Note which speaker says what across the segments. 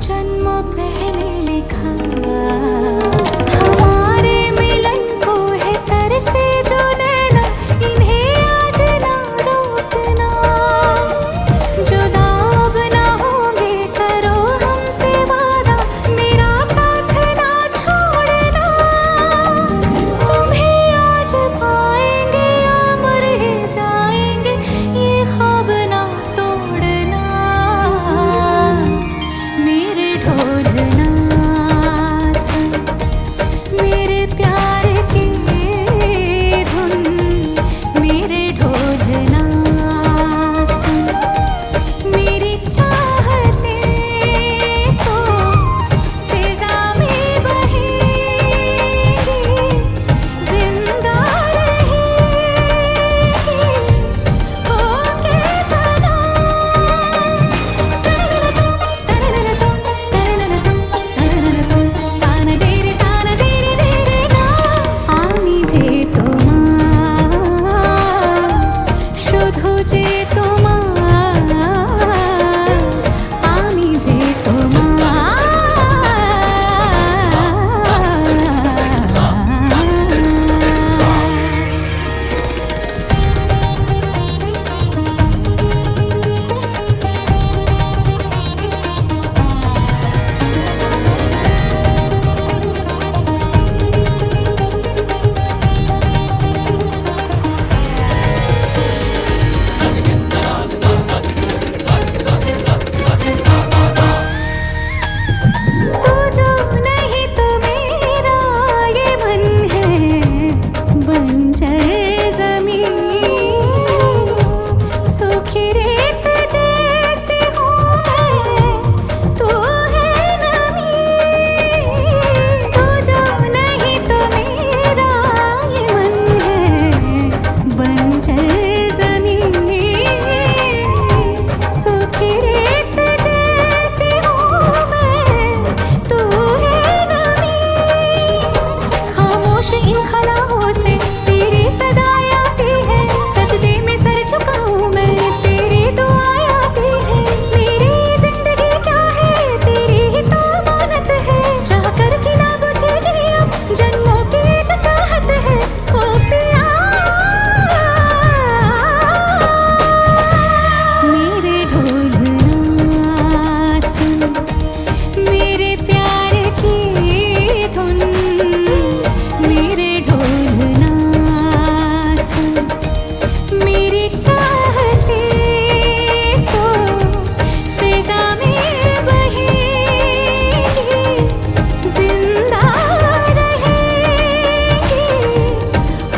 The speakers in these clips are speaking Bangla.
Speaker 1: जन्मों पहले लिखा। हमारे मिलन को है तरसे जो नैना, इन्हें आज ना रोकना। जुदा अब ना होंगे, करो हमसे वादा, मेरा साथ ना छोड़ना। तुम्हें आज पाएंगे या मर ही जाएंगे, ये ख्वाब ना तोड़ना। मेरे ढोलना सुन, मेरे प्यार की धुन। मेरे ढोलना सुन, मेरी चाहते तो फिजा में बहेगी, जिंदा रहेगी होके सदा। ताना तेरे ना आमी जे तोमा শুধু যে তোমার, আমি যে তোমার। तू जो नहीं तो मेरा ये मन है बंजर ज़मीन। सूखी रेत जैसी हूँ मैं, तू है नमी। तू जो नहीं तो मेरा ये मन है बंजर ज़मीन। सूखी रेत जैसी हूँ मैं, तू है नमी। खामोश इन खलाओं से तेरी सदाएं आती है, सजदे में सर झुकाऊं मैं, तेरी दुआएं आती है। मेरी जिंदगी क्या है, तेरी ही तो अमानत है। चाहकर भी ना बुझेगी अब जन्मों की जो चाहत है। ओ पिया मेरे ढोलना सुन, मेरे प्यार की धुन। मेरे ढोलना सुन, मेरी चाहते तो फिजा में बहेगी, जिंदा रहेगी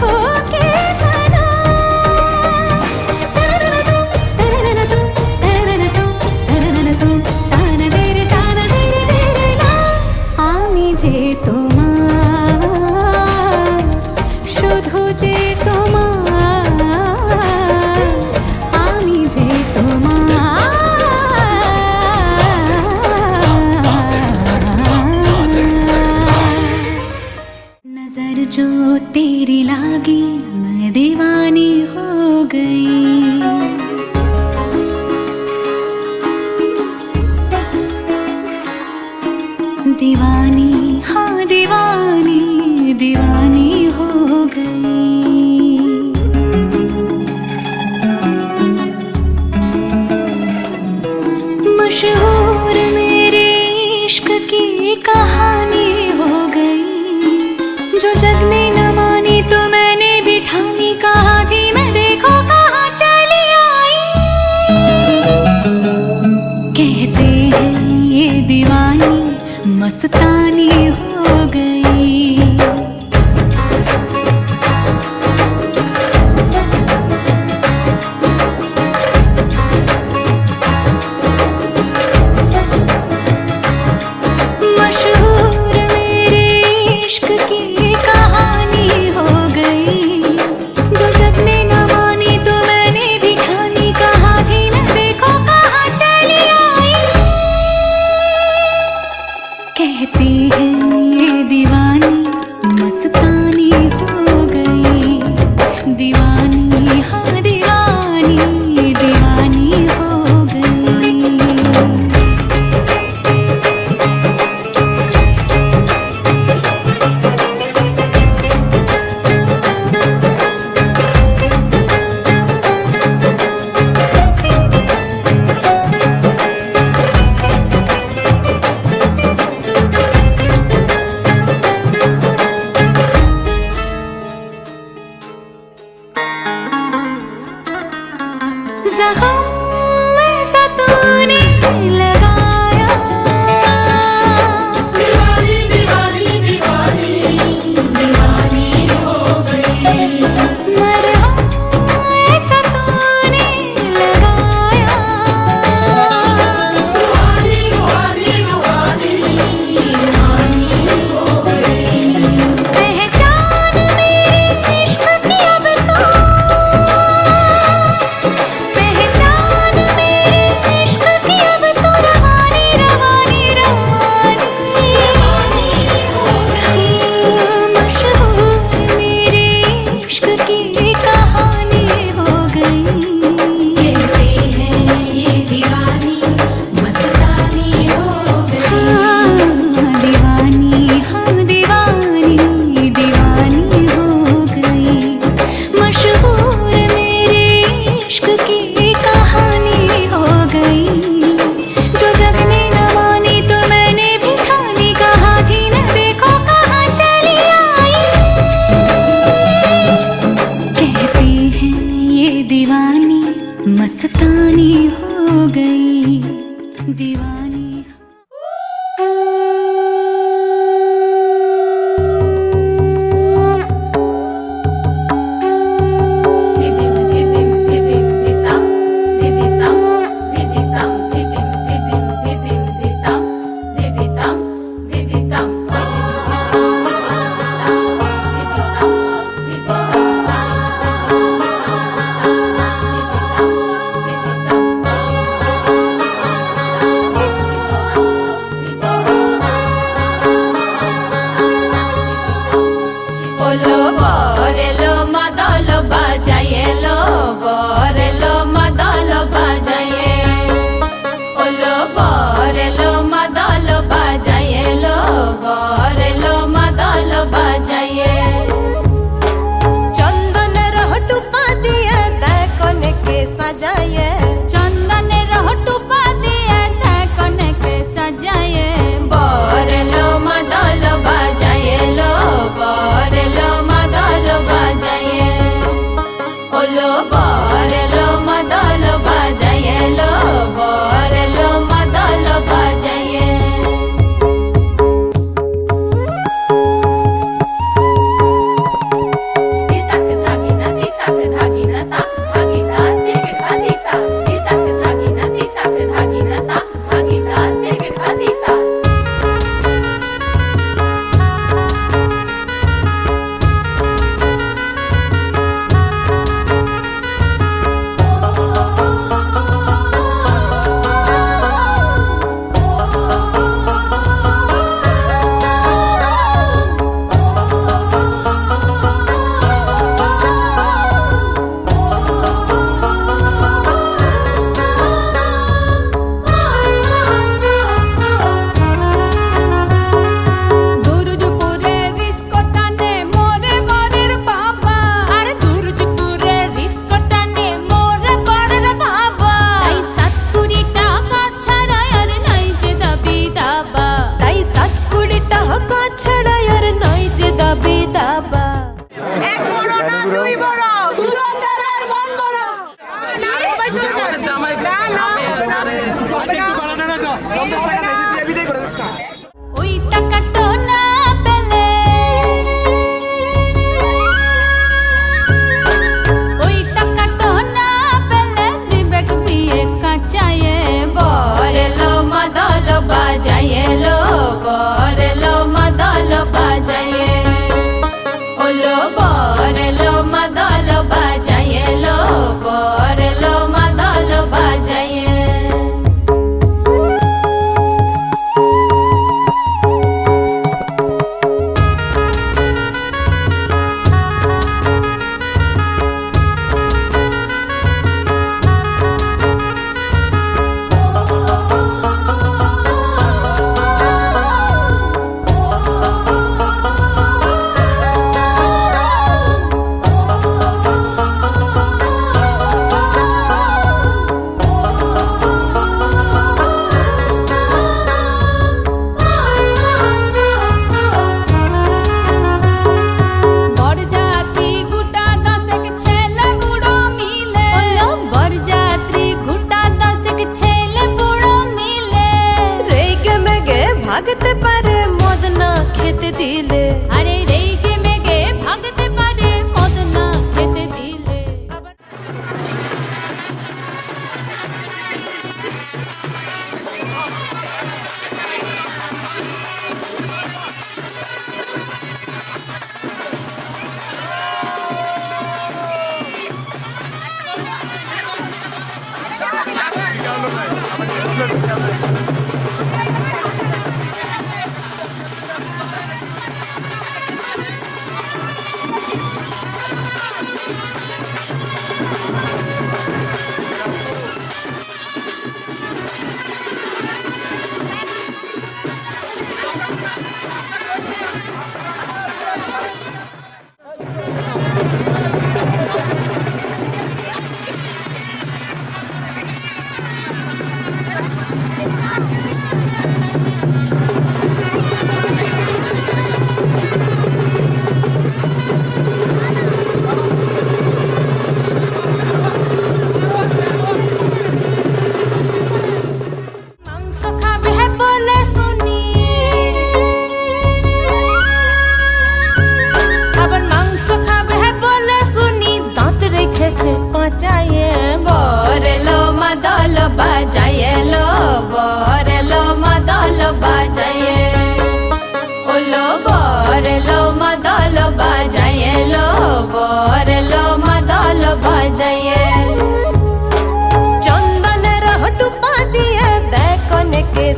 Speaker 1: होके फना। ताना तेरे ना आमी जे তোমার, শুধু যে তোমার, আমি যে তোমার। नजर जो तेरी लागी, मैं दीवानी हो गई। दीवानी हाँ दीवानी, दीवानी हो गई। मशहूर मेरे इश्क की कहानी हो गई। जो जग ने न मानी तो मैंने भी ठानी, कहा थी मैं देखो कहाँ चली आई। कहते हैं ये दीवानी मस्तानी हो गई। मशहूर मेरे इश्क की कहानी हो गई। जो जग ने न मानी तो मैंने भी ठानी, कहा थी मैं देखो कहाँ चली आई। कहती है ये दीवानी मस्तानी हो गई। दीवानी हाँ दीवानी, दीवानी हो गई।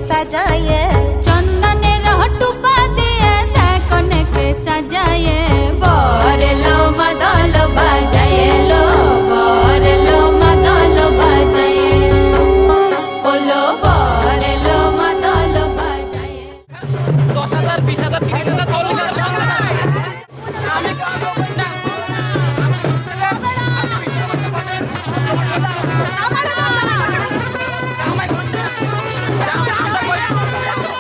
Speaker 1: सजाए चंदन टूपा दिए कन के सजाए बोर लो मदल बजाए लो बोर लो मदल बजाए बोलो बोर लो मदल बजाए
Speaker 2: 10,000 20,000 30,000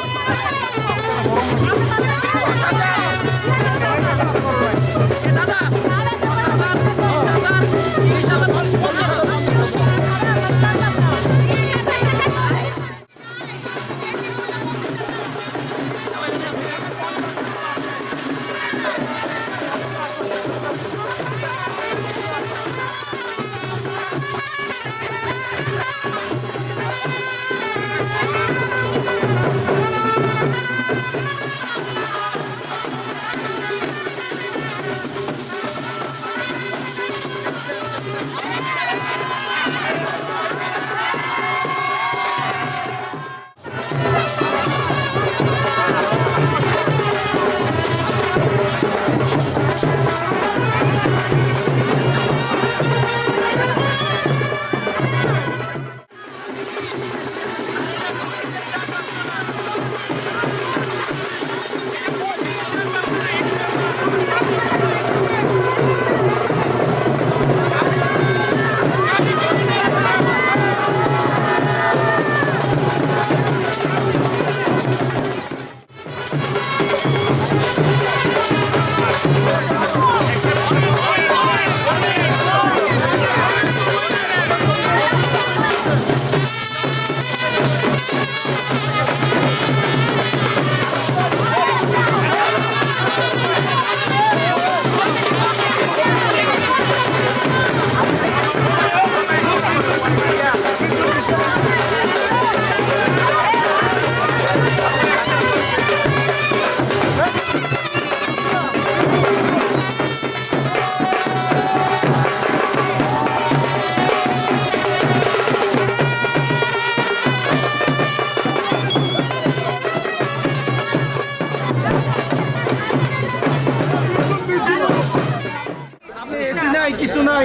Speaker 3: নাই কিছু নাই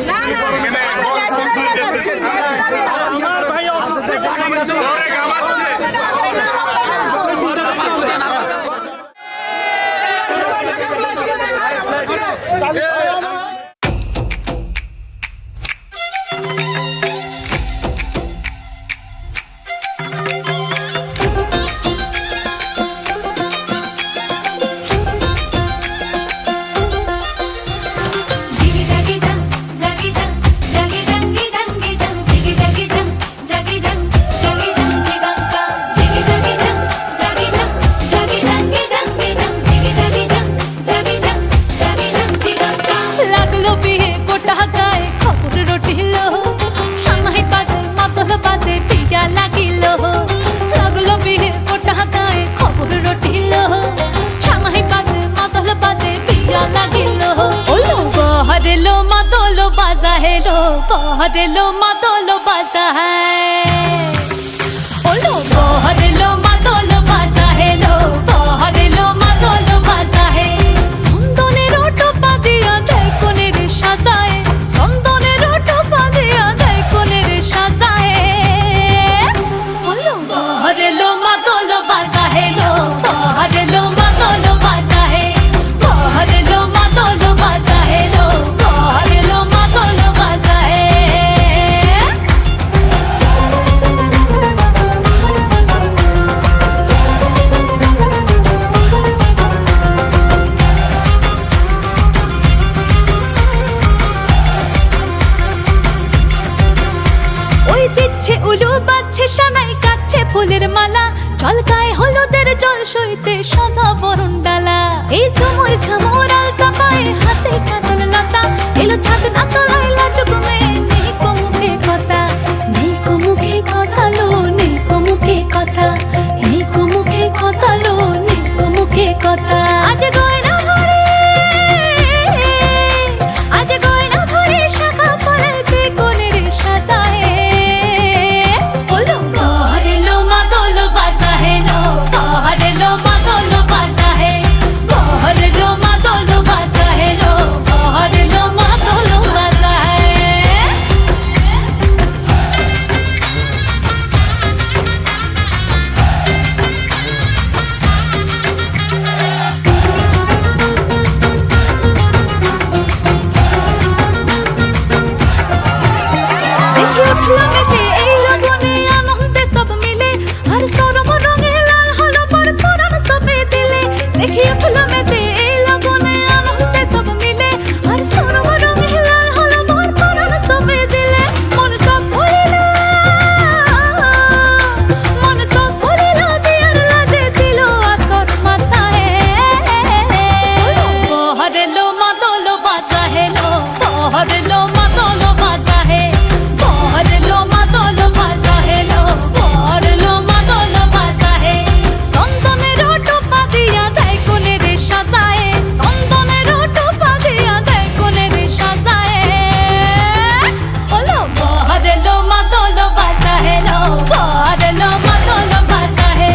Speaker 3: আমার ভাই
Speaker 1: जिगी जगी जंग जगी जंग जगी जंगी जंगी जंग जिगी जगी जंग जगी जंग जगी जंग जिगंगा जिगी जगी जंग जगी जंग जगी जंगी जंगी जंग जिगी जगी जंग जगी जंग जगी जंग जिगंगा लागलो बिहे गोटा गाए खबर रोटिलो सामाई पासे मतल पासे पिया लागिलो लागलो बिहे गोटा गाए खबर रोटिलो सामाई पासे मतल पासे पिया लागिलो ओलो बहरेलो मादलो बाजा हेलो बहरेलो मादलो बाजा है ओलो बहरेलो मादलो बाजा हेलो बहरेलो मादलो बाजा है সন্দনের টোপা দিয়া দেয় কোনের সাজায় সন্দনের টোপা দিয়া দেয় কোনের সাজায় ওলো বহরেলো মাদলো বাজা হেলো বহরেলো মাদলো বাজা হে বহরেলো মাদলো বাজা হেলো বহরেলো মাদলো বাজা হে ওই দিচ্ছে উলু বাজছে সানাই কাচ্ছে ফুলের মালা জল গায়ে হলুদের জল সইতে সাজা বরণ ডালা এই সময় সামর আলতা পায়ে হাতে কাজল লতা এলো ছাদ না তলায় লাজুক মেয়ে নেই কো মুখে কথা নেই কো মুখে কথা লো নেই কো মুখে কথা নেই কো মুখে কথা লো নেই কো মুখে কথা আজ গয়না ভরে আজ গয়না ভরে শাখা পলাইতে কোনের সাজায় ওলো বহরেলো মাদলো বাজা হেলো বহরেলো মাদলো বাজা হে বহরেলো মাদলো বাজা হেলো বহরেলো মাদলো বাজা হে দেখি উঠলো মেতে এই লগনে আনন্দে সব মিলে আর সরম রঙে লাল হলো পর পরাণ সবে দিলে দেখি উঠলো মেতে এই লগনে আনন্দে সব মিলে আর সরম রঙে লাল হলো পর পরাণ সবে দিলে মন সব ভরিল বিয়ার লাজে দিল আসর মাথায় বহরেলো মাদলো বাজা হেলো বহরেলো মাদলো বাজা হে বহরেলো মাদলো বাজা হেলো বহরেলো মাদলো বাজা হে সন্দনের টোপা দিয়া দেয় কোনের সাজায় সন্দনের টোপা দিয়া দেয় কোনের সাজায় ওলো বহরেলো মাদলো বাজা হেলো বহরেলো মাদলো বাজা হে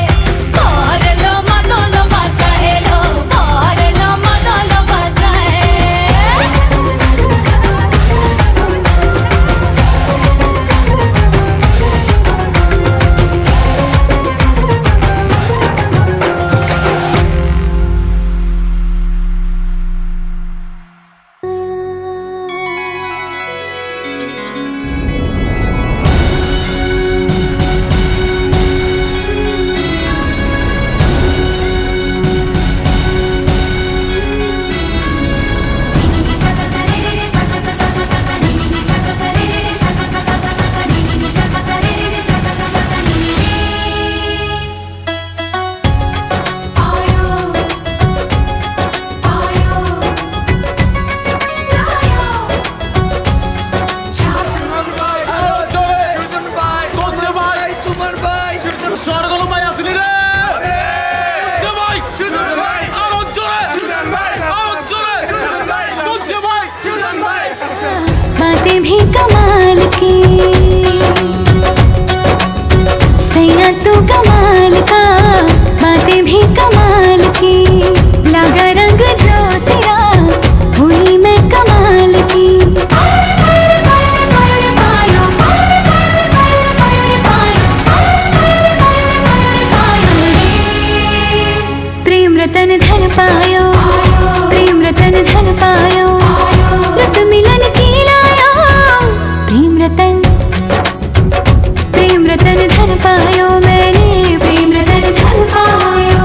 Speaker 1: বহরেলো মাদলো বাজা হেলো বহরেলো মাদলো বাজা হে बातें भी कमाल की सैया तू कमाल का बातें भी कमाल की लगा रंग जो तेरा हुई मैं कमाल की रतन धन पायो, प्रेम रतन धन पायो, रत मिलन की लायो, प्रेम रतन धन पायो, मैंने प्रेम रतन धन पायो।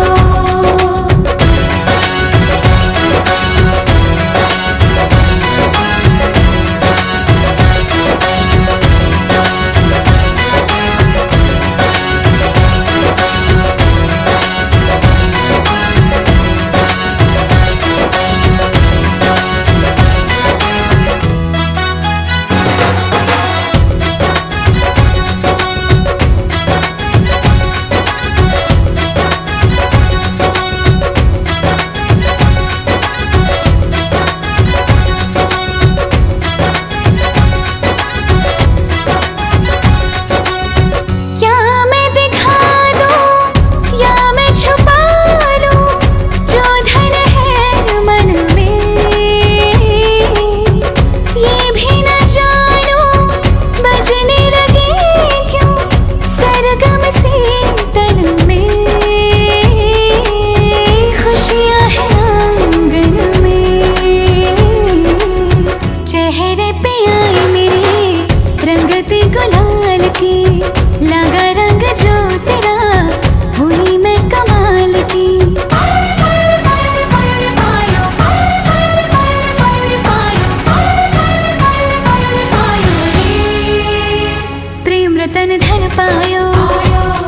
Speaker 1: रतन धन पायो,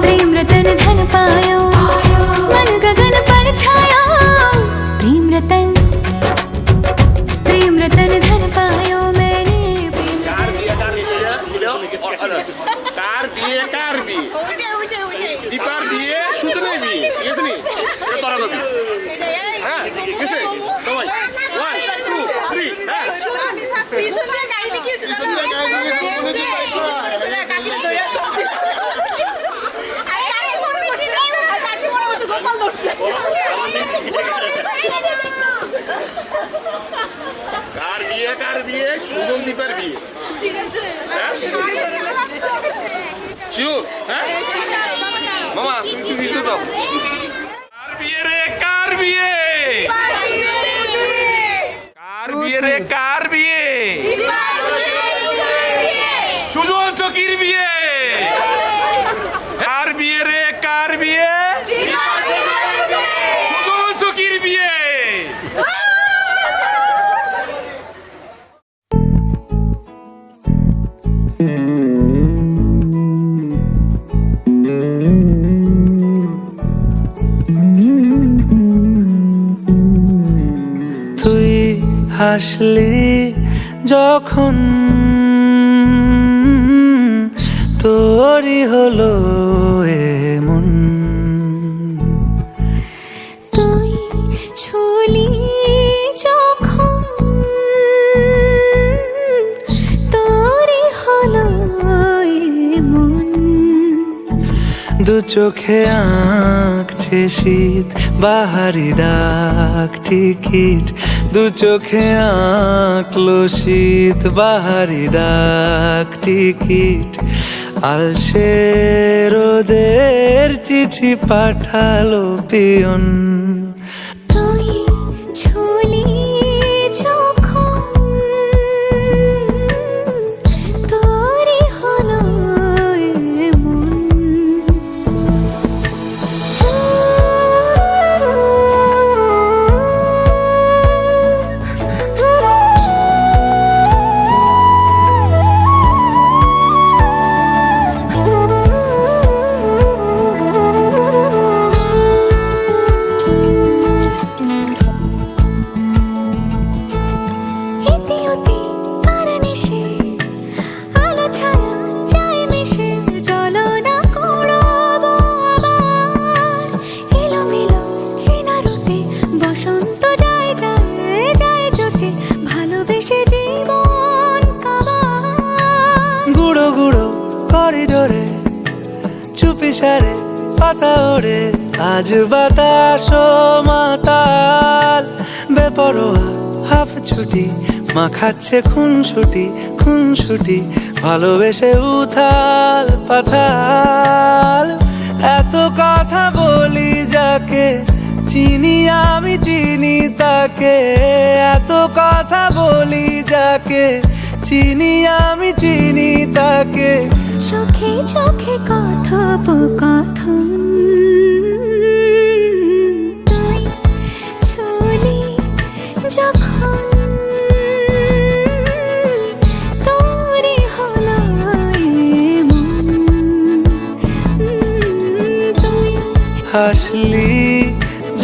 Speaker 1: प्रेम रतन धन पायो, मन गगन पर छाया, प्रेम रतन धन पायो, मैंने
Speaker 3: কার বিয়ে দীপার বিয়ে শুধু নেই বিয়ে ঠিক আছে নি এটা তোরা নবী হ্যাঁ ঠিক আছে সবাই 1 2 3 কার বিয়ে সুজন দীপার বিয়ে ঠিক আছে শিউ হ্যাঁ মামা তুমি কি ভিডিও দাও কার বিয়ে রে কার বিয়ে কার বিয়ে রে কার বিয়ে সুজন চকির বিয়ে কার বিয়ে রে কার বিয়ে সুজন চকির বিয়ে
Speaker 4: তুই হাসলি যখন তোরই হলো এমন,
Speaker 1: তুই ছুলি যখন তোরই হলো এমন,
Speaker 4: দু চোখে আঁকছে শীত বাহারি ডাক টিকিট, দু চোখে আঁকলো শীত বাহারি ডাক টিকিট, আলসে রোদের চিঠি পাঠালো পিয়ন,
Speaker 1: তুই ছুলি যখন তোরই হলো এমন।
Speaker 4: করিডোরে চুপিসারে পাতা ওড়ে, আজ বাতাস মাতাল বেপরোয়া হাফ ছুটি, মাখাচ্ছে খুনসুটি ভালোবেসে উথাল পাথাল। এত কথা বলি যাকে চিনি আমি চিনি তাকে, এত কথা বলি যাকে, চিনি আমি চিনি তাকে।
Speaker 1: চোখে চোখে কথোপকথন, তুই ছুলি যখন, তোরই হলো এমন। তুই
Speaker 4: হাসলি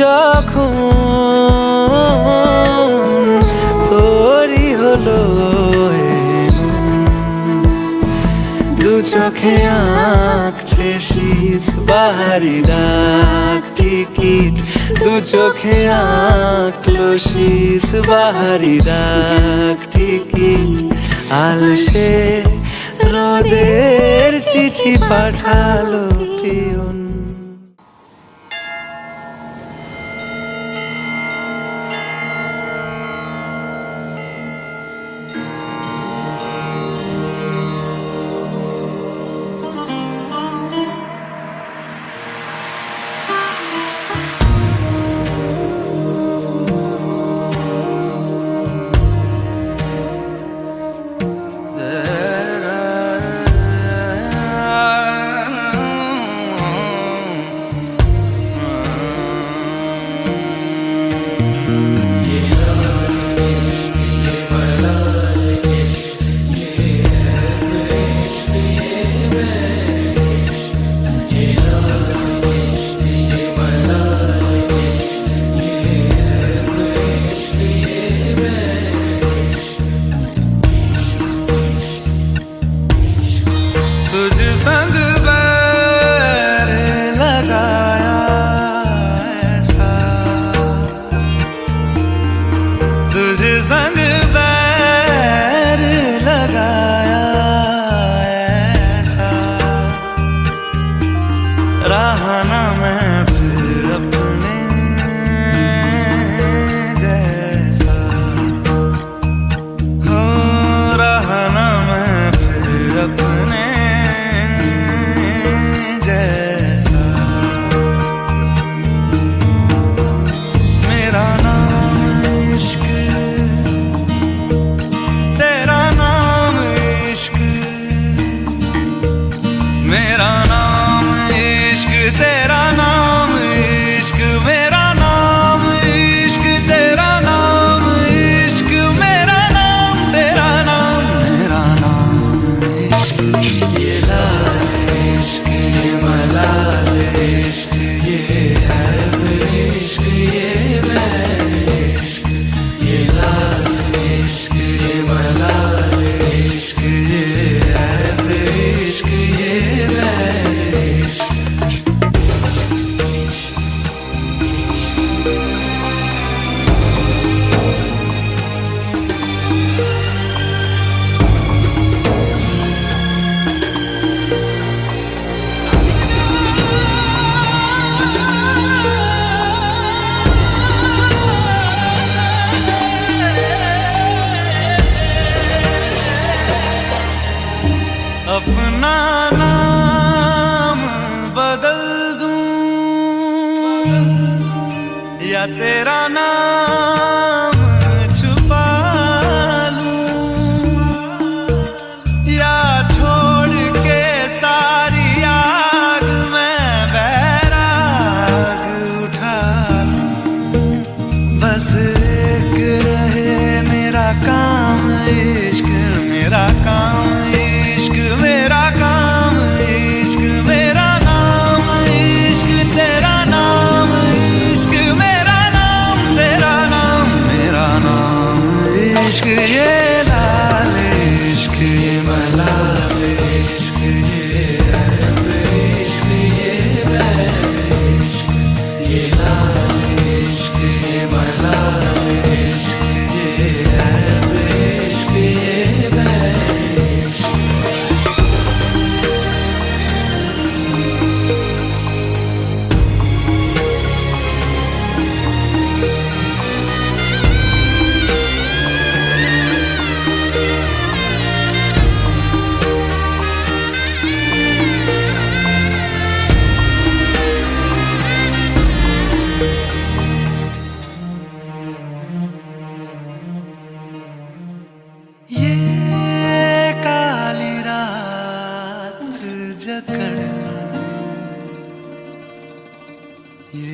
Speaker 4: যখন, তোরই হলো দু চোখে আঁকছে শীত বাহারি ডাক টিকিট, দু চোখে আঁকলো শীত বাহারি ডাক টিকিট। আলসে রোদের চিঠি পাঠালো পিয়ন। अपना नाम बदल दूं या तेरा नाम छुपा लूं, या छोड़ के सारी आग में बैराग उठा लूं। बस एक रहे मेरा काम इश्क, मेरा काम इश्क, मेरा काम इश्क, मेरा नाम इश्क, तेरा नाम इश्क, मेरा नाम तेरा नाम, मेरा नाम इश्क। ये लाल इश्क, ये मलाल इश्क, ये ऐब इश्क, ये बैर इश्क, ये लाल इश्क, ये मलाल इश्क, ये ऐब इश्क, ये बैर इश्क।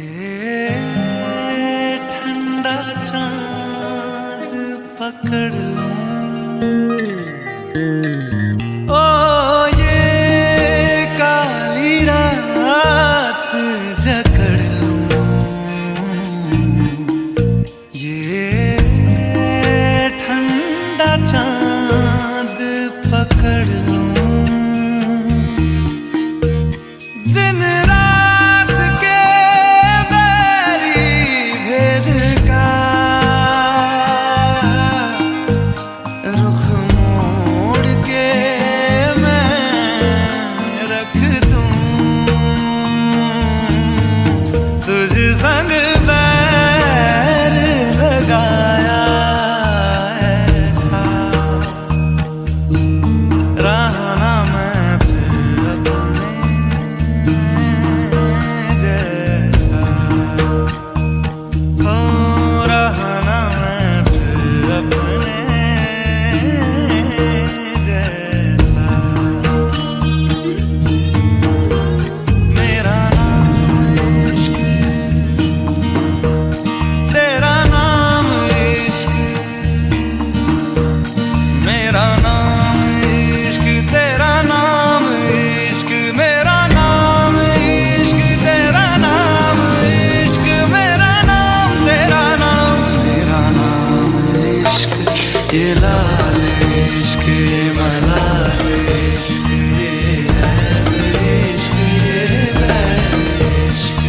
Speaker 4: ये ठंडा चांद पकड़ लूं, ओ ये काली रात जकड़ लूं, ये ठंडा चांद पकड़ लूं, दिन रात के बैरी भेद का रुख मोड़ के मैं रख दूं, तुझ संग बैर लगाया ऐसा रहना मैं फिर अपने जैसा, हो रहना मैं फिर अपने जैसा। मेरा नाम इश्क, तेरा नाम इश्क, मेरा नाम इश्क, तेरा नाम इश्क, मेरा नाम इश्क, तेरा नाम इश्क, मेरा नाम, तेरा नाम, मेरा नाम इश्क, ये लाल इश्क, ये मलाल इश्क, ये है इश्क, ये है इश्क,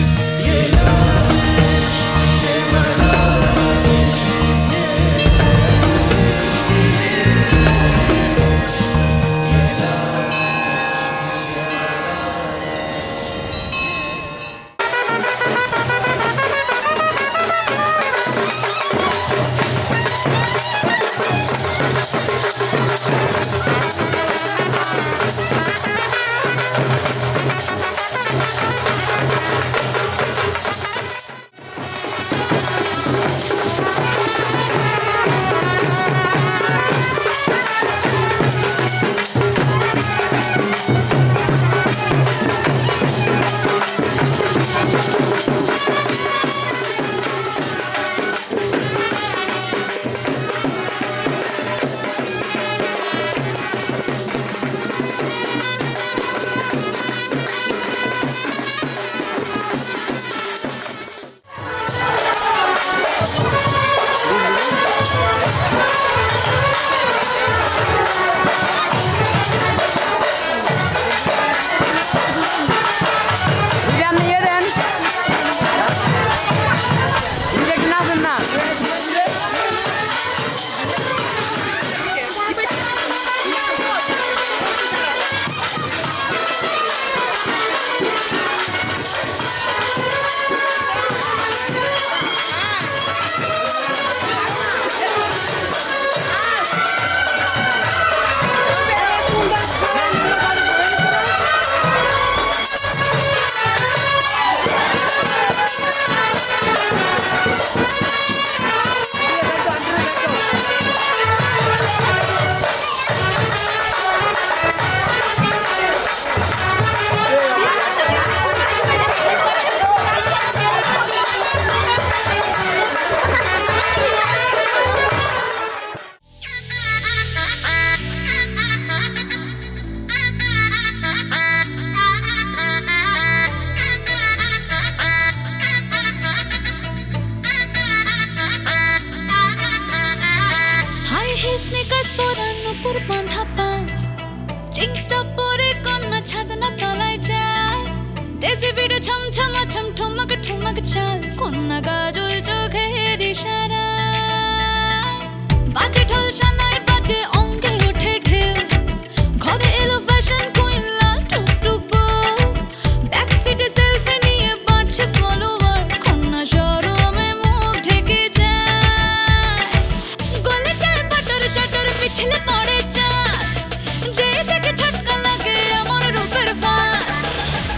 Speaker 4: ये लाल इश्क, ये मलाल इश्क,
Speaker 1: স্নিকার্স পরান উপর বাঁধা পাঁচ জিন্সটা পরে কন্যা ছাদনা তলায় যায় দেশি বিড়ে ছমছমা ছম ঠুমক ঠুমক চাল কন্যা গাজল চোখের ইশারা বাজে ঢোল সানাই বাজে অঙ্গে ওঠে ঢেউ ঘরে এলো ফ্যাশন কুইন লাল টুকটুক বউ ব্যাক সিটে সেলফি নিয়ে বাড়ছে ফলোয়ার কন্যা শরমে মুখ ঢেকে যায় গলে যায় বাটার শাটার পিছলে পড়ে চাঁদ যে দেখে ঝটকা লাগে আমার রূপের ভার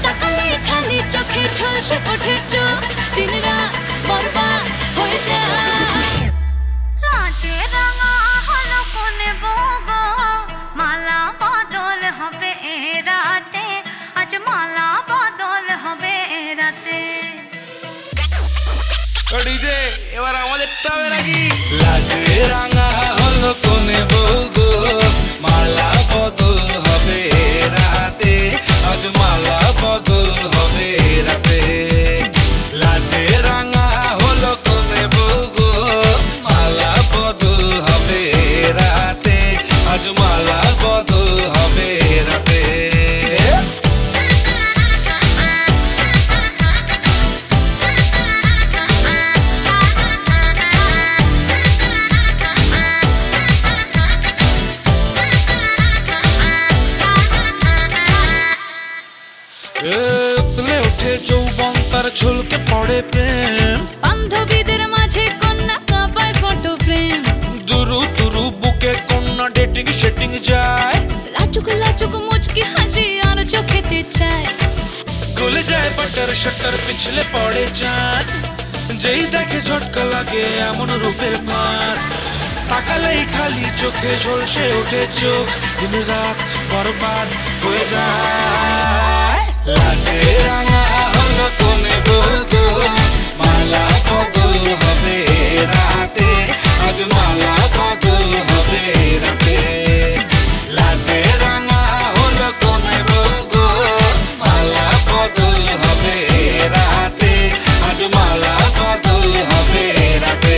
Speaker 1: তাকালে খালি চোখে ঝলসে ওঠে চোখ দিন রাত বরবাদ
Speaker 4: ডিজে এবার আমাদেরটা হবে নাকি লাজে রাঙা হলো কোনে বউ গো মালা বদল হবে রাতে আজ মালা বদল হবে রাতে লাজে রাঙা হলো কোনে বউ গো মালা বদল হবে রাতে আজ মালা বদল হবে রাতে উতলে ওঠে যৌবন তার ঝুলকে পড়ে প্রেম
Speaker 1: বান্ধবীদের মাঝে কন্যা কাঁপায় ফটো ফ্রেম
Speaker 4: দুরু দুরু বুকে কন্যা ডেটিং সেটিং যায়
Speaker 1: লাচুক লাচুক মুচকি হাসি আর চোখেতে চায়
Speaker 4: গলে যায় বাটার শাটার পিছলে পড়ে চাঁদ যেই দেখে ঝটকা লাগে এমন রূপের মার তাকালেই খালি চোখে ঝলসে ওঠে চোখ দিন রাত বরবাদ হয়ে যায় লাজে রাঙা হলো কোনে বউ গো মালা বদল হবে রাতে আজ মালা বদল হবে রাতে লাজে রাঙা হলো কোনে বউ গো মালা বদল হবে রাতে আজ মালা বদল হবে রাতে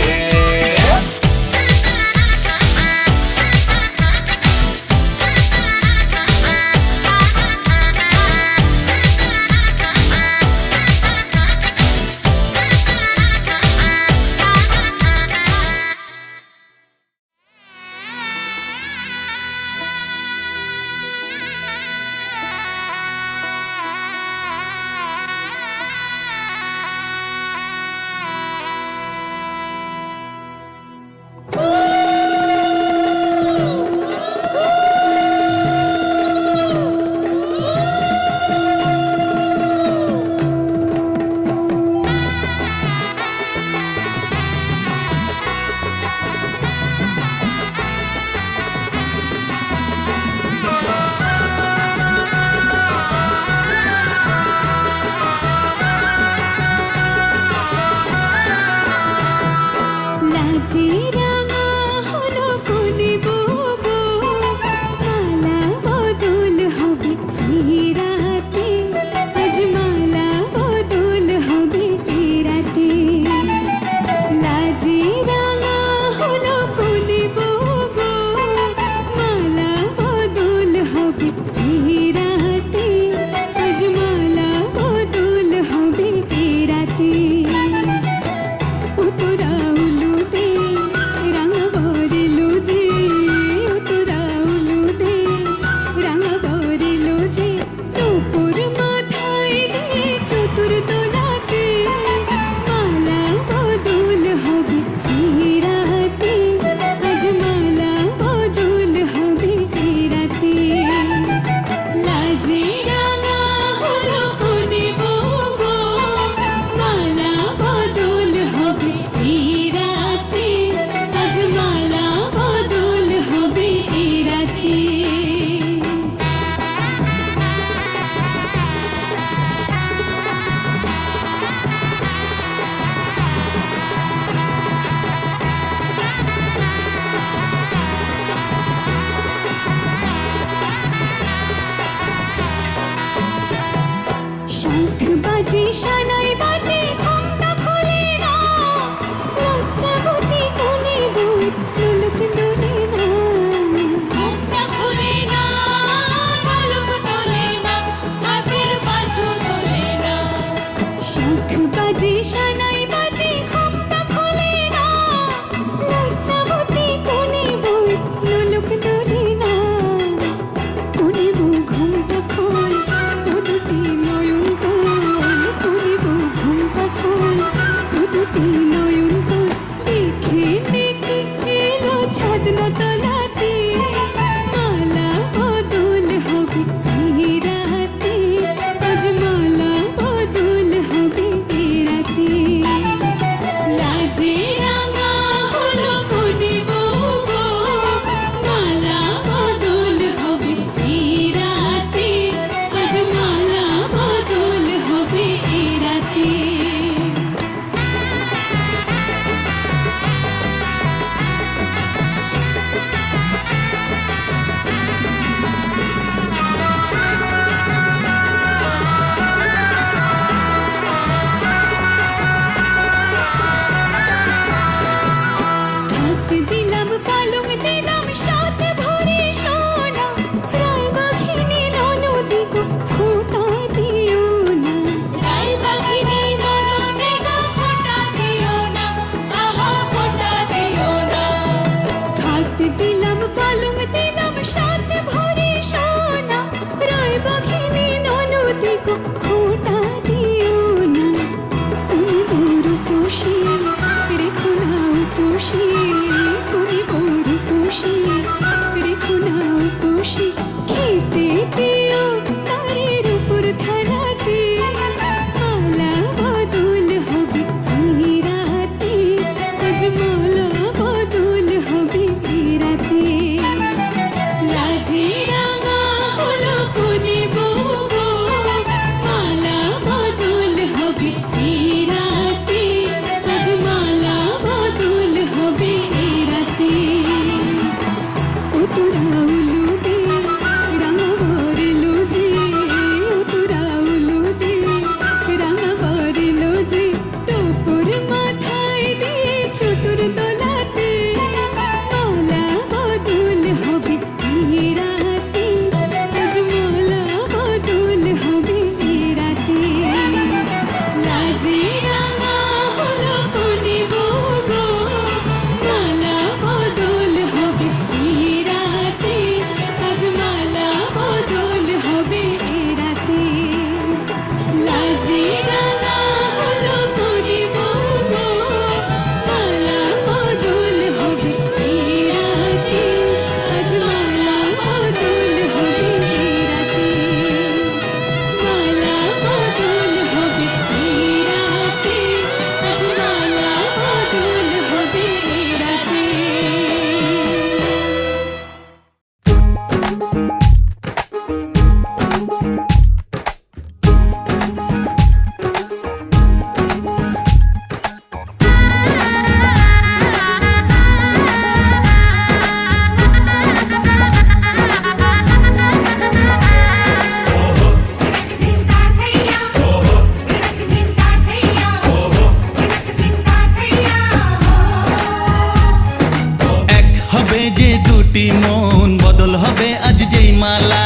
Speaker 5: স্মৃতি মন বদল হবে আজ যেই মালা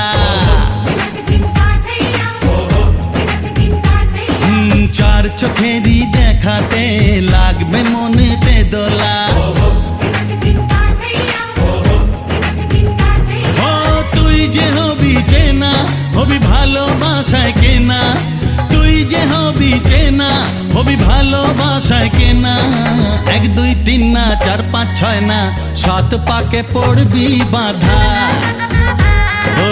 Speaker 5: চার চোখেরই দেখাতে লাগবে মনেতে দোলা ও তুই যে হবি চেনা হবি ভালোবাসায় কেনা তুই যে হবি চেনা হবি ভালোবাসায় কেনা 1 2 3 না 4 5 6 না 7 পাকে পড়বি বাঁধা ও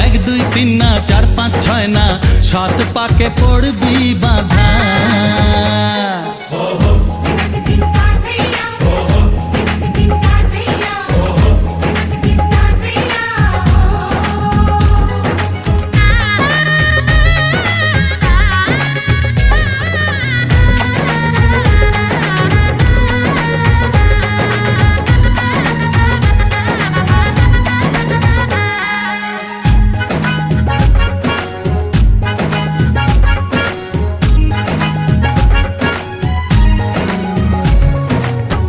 Speaker 5: 1 2 3 না 4 5 6 না 7 পাকে পড়বি বাঁধা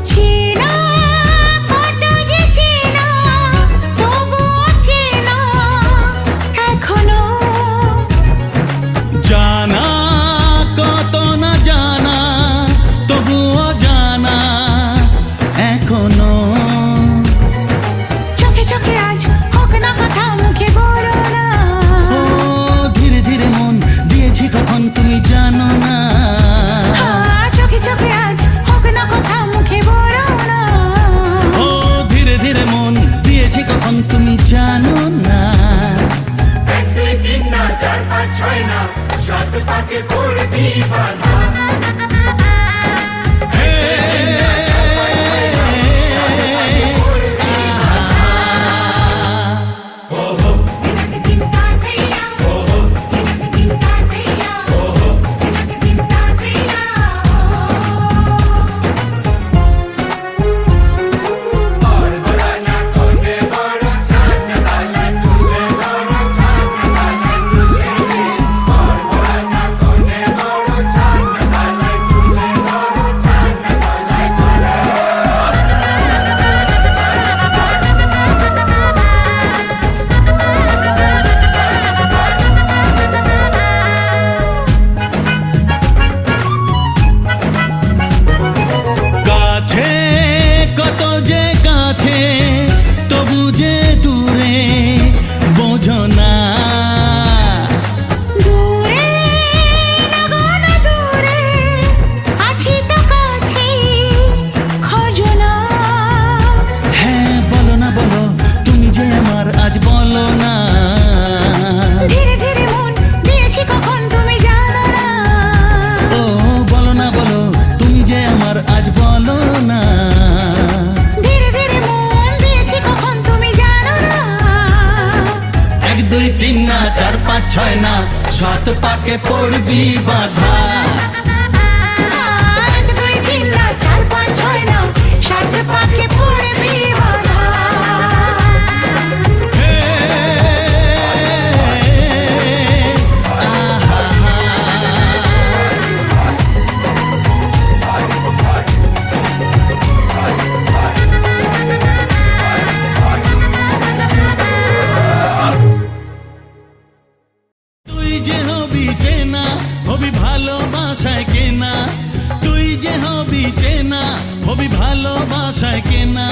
Speaker 1: চেনা কত যে চেনা তবুও চেনা এখনো
Speaker 5: জানা কত না জানা তবুও জানা এখনো
Speaker 1: চোখে চোখে আজ হোক না কথা মুখে বলো না
Speaker 5: ও ধীরে ধীরে মন দিয়েছি কখন তুমি জানো না
Speaker 1: চোখে চোখে আজ হোক না কথা মুখে বলো না
Speaker 5: ও ধীরে ধীরে মন দিয়েছি কখন তুমি জানো না
Speaker 6: 1 2 3 না 4 5 6 না 7 পাকে পড়বি বাঁধা
Speaker 5: কাছে কত যে কাছে তবু যে দূরে বোঝো না
Speaker 1: দূরে লাগো না দূরে আছি তো কাছে খোঁজো না
Speaker 5: হ্যাঁ বলো না বলো তুমি যে আমার আজ বলো না
Speaker 1: ধীরে ধীরে মন দিয়েছি কখন তুমি জানো না
Speaker 5: ও বলো না বলো তুমি যে আমার আজ বলো না
Speaker 1: ধীরে ধীরে মন দিয়েছি কখন তুমি জানো না
Speaker 5: 1 2 3 না 4 5 6 না 7 পাকে পড়বি বাঁধা
Speaker 1: 1 2 3 না 4 5 6 না 7 পাকে পড়বি বাঁধা
Speaker 5: তুই যে হবি চেনা হবি ভালোবাসায় কেনা তুই যে হবি চেনা হবি ভালোবাসায় কেনা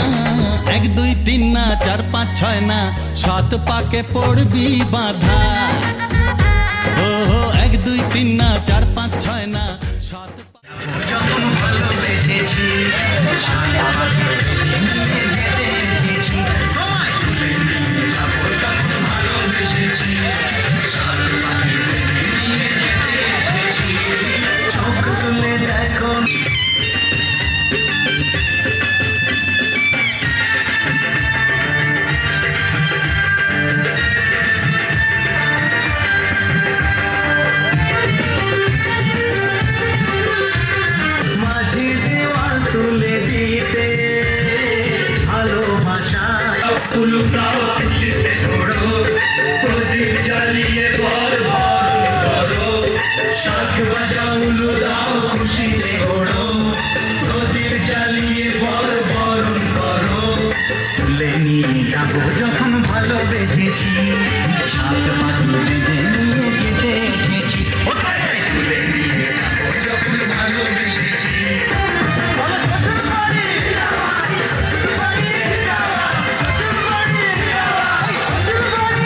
Speaker 5: 1 2 3 না 4 5 6 না 7 পাকে পড়বি বাঁধা ও 1 2 3 না 4 5 6 না 7
Speaker 7: মাঝি দেওয়াল তুলে দিতে যাবো যখন ভালোবেসেছি, সাত পাখি বেঁধে নিয়ে যেতে এসেছি। ওখানে তুলে নিয়ে যাবো যখন ভালোবেসেছি। বলো শ্বশুর বাড়ি, শ্বশুর বাড়ি, শ্বশুর বাড়ি, শ্বশুর বাড়ি।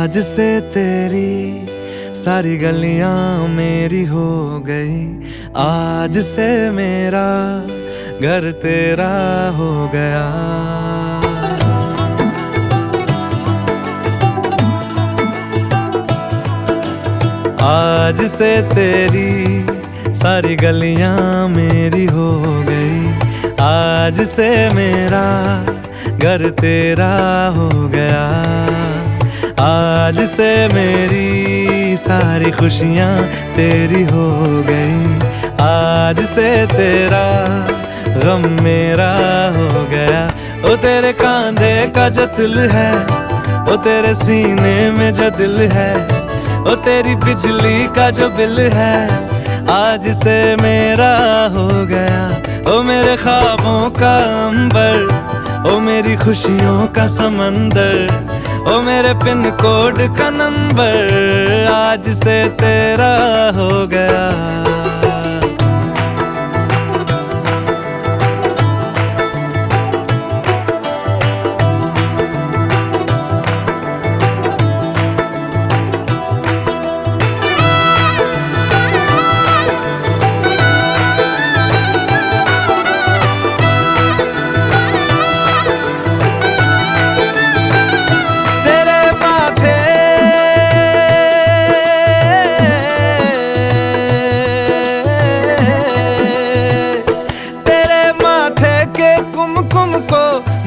Speaker 8: आज से तेरी सारी गलियां मेरी हो गई, आज से मेरा घर तेरा हो गया। आज से तेरी सारी गलियां मेरी हो गई, आज से मेरा घर तेरा हो गया। आज से मेरी सारी खुशियाँ तेरी हो गई, आज से तेरा गम मेरा हो गया। ओ तेरे कांधे का जो दिल है, ओ तेरे सीने में जो दिल है, ओ तेरी बिजली का जो बिल है, आज से मेरा हो गया। ओ मेरे ख्वाबों का अंबर, ओ मेरी खुशियों का समंदर, ओ मेरे पिन कोड का नंबर, आज से तेरा हो गया।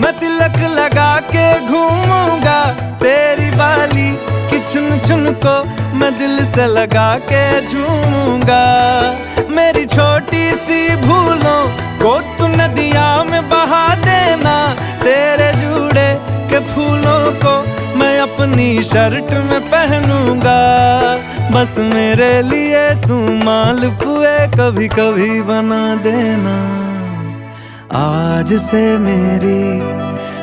Speaker 8: मैं तिलक लगा के घूमूंगा, तेरी बाली की चुन चुन को मैं दिल से लगा के झूमूंगा। मेरी छोटी सी भूलों को तू नदिया में बहा देना, तेरे जूड़े के फूलों को मैं अपनी शर्ट में पहनूंगा। बस मेरे लिए तू मालपुए कभी कभी बना देना। आज से मेरी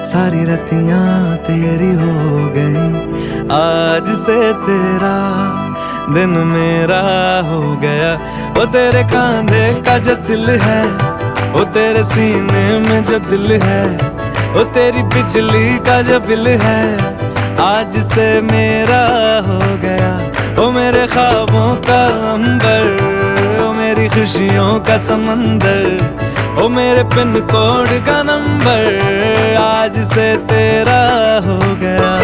Speaker 8: सारी रतियां तेरी हो गई, आज से तेरा दिन मेरा हो गया। वो तेरे कांधे का जो दिल है, वो तेरे सीने में जो दिल है, वो तेरी बिजली का जो बिल है, आज से मेरा हो गया। वो मेरे ख्वाबों का अंबर, वो मेरी खुशियों का समंदर, ओ मेरे पिन कोड का नंबर, आज से तेरा हो गया।